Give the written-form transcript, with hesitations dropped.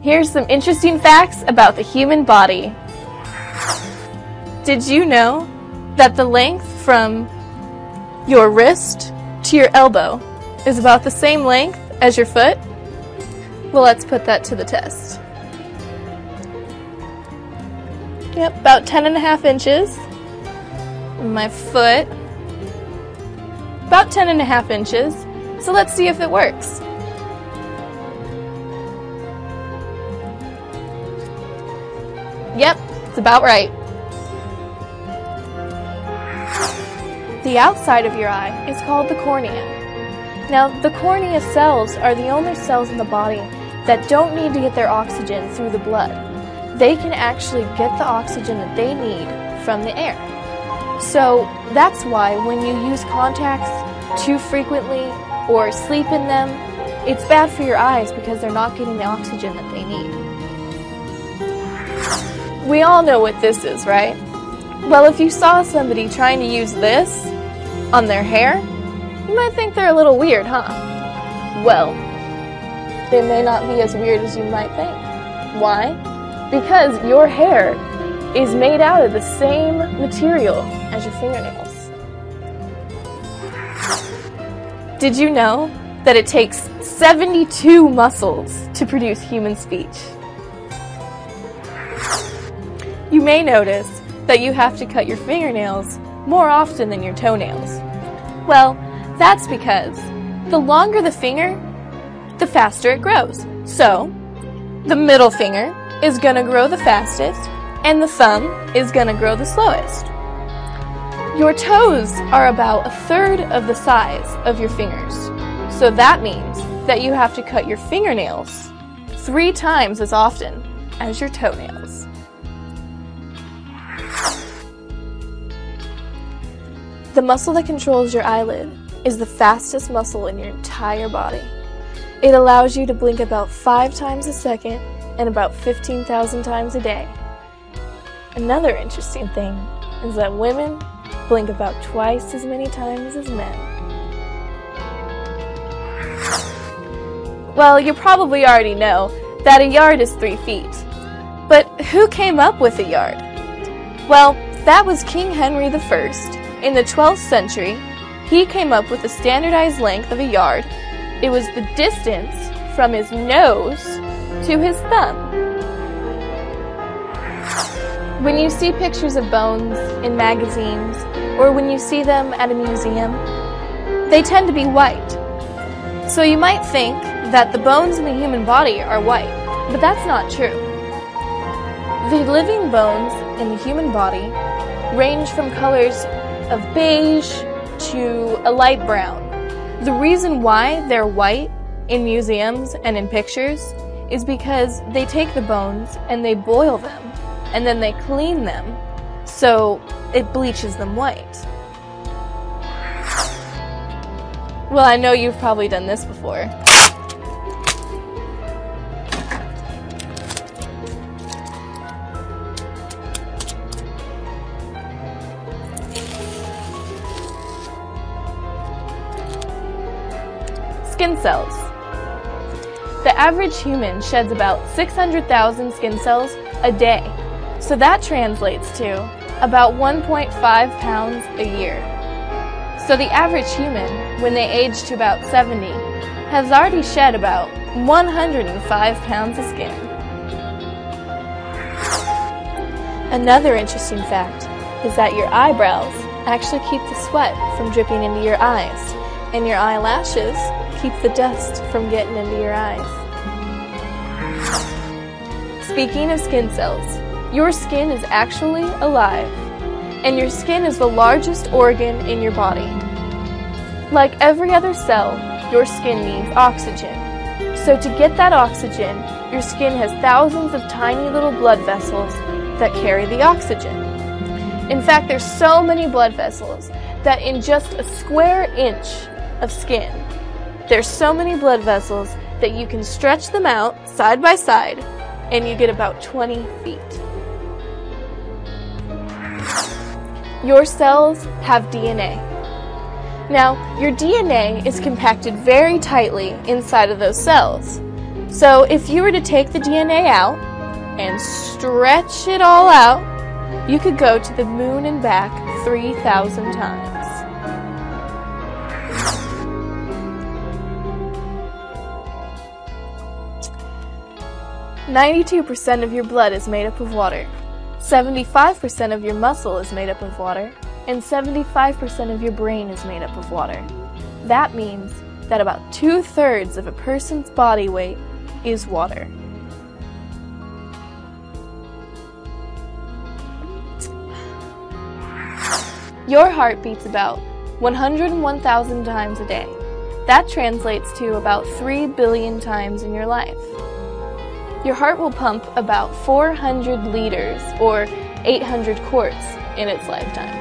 Here's some interesting facts about the human body. Did you know that the length from your wrist to your elbow is about the same length as your foot? Well, let's put that to the test. Yep, about 10.5 inches. My foot, about 10.5 inches. So let's see if it works. Yep, it's about right. The outside of your eye is called the cornea. Now, the cornea cells are the only cells in the body that don't need to get their oxygen through the blood. They can actually get the oxygen that they need from the air. So that's why when you use contacts too frequently or sleep in them, it's bad for your eyes because they're not getting the oxygen that they need. We all know what this is, right? Well, if you saw somebody trying to use this on their hair, you might think they're a little weird, huh? Well, they may not be as weird as you might think. Why? Because your hair is made out of the same material as your fingernails. Did you know that it takes 72 muscles to produce human speech? You may notice that you have to cut your fingernails more often than your toenails. Well, that's because the longer the finger, the faster it grows. So, the middle finger is going to grow the fastest, and the thumb is going to grow the slowest. Your toes are about 1/3 of the size of your fingers. So that means that you have to cut your fingernails 3 times as often as your toenails. The muscle that controls your eyelid is the fastest muscle in your entire body. It allows you to blink about 5 times a second and about 15,000 times a day. Another interesting thing is that women blink about twice as many times as men. Well, you probably already know that a yard is 3 feet. But who came up with a yard? Well, that was King Henry I. In the 12th century, he came up with a standardized length of a yard. It was the distance from his nose to his thumb. When you see pictures of bones in magazines, or when you see them at a museum, they tend to be white. So you might think that the bones in the human body are white, but that's not true. The living bones in the human body range from colors of beige to a light brown. The reason why they're white in museums and in pictures is because they take the bones and they boil them and then they clean them so it bleaches them white. Well, I know you've probably done this before. Skin cells. The average human sheds about 600,000 skin cells a day, so that translates to about 1.5 pounds a year. So the average human, when they age to about 70, has already shed about 105 pounds of skin. Another interesting fact is that your eyebrows actually keep the sweat from dripping into your eyes, and your eyelashes keep the dust from getting into your eyes. Speaking of skin cells, your skin is actually alive, and your skin is the largest organ in your body. Like every other cell, your skin needs oxygen. So to get that oxygen, your skin has thousands of tiny little blood vessels that carry the oxygen. In fact, there's so many blood vessels that in just a square inch of skin, there's so many blood vessels that you can stretch them out side by side and you get about 20 feet. Your cells have DNA. Now, your DNA is compacted very tightly inside of those cells. So if you were to take the DNA out and stretch it all out, you could go to the moon and back 3,000 times. "92% of your blood is made up of water. 75% of your muscle is made up of water, and 75% of your brain is made up of water. That means that about 2/3 of a person's body weight is water." Your heart beats about 101,000 times a day. That translates to about 3 billion times in your life. Your heart will pump about 400 liters or 800 quarts in its lifetime.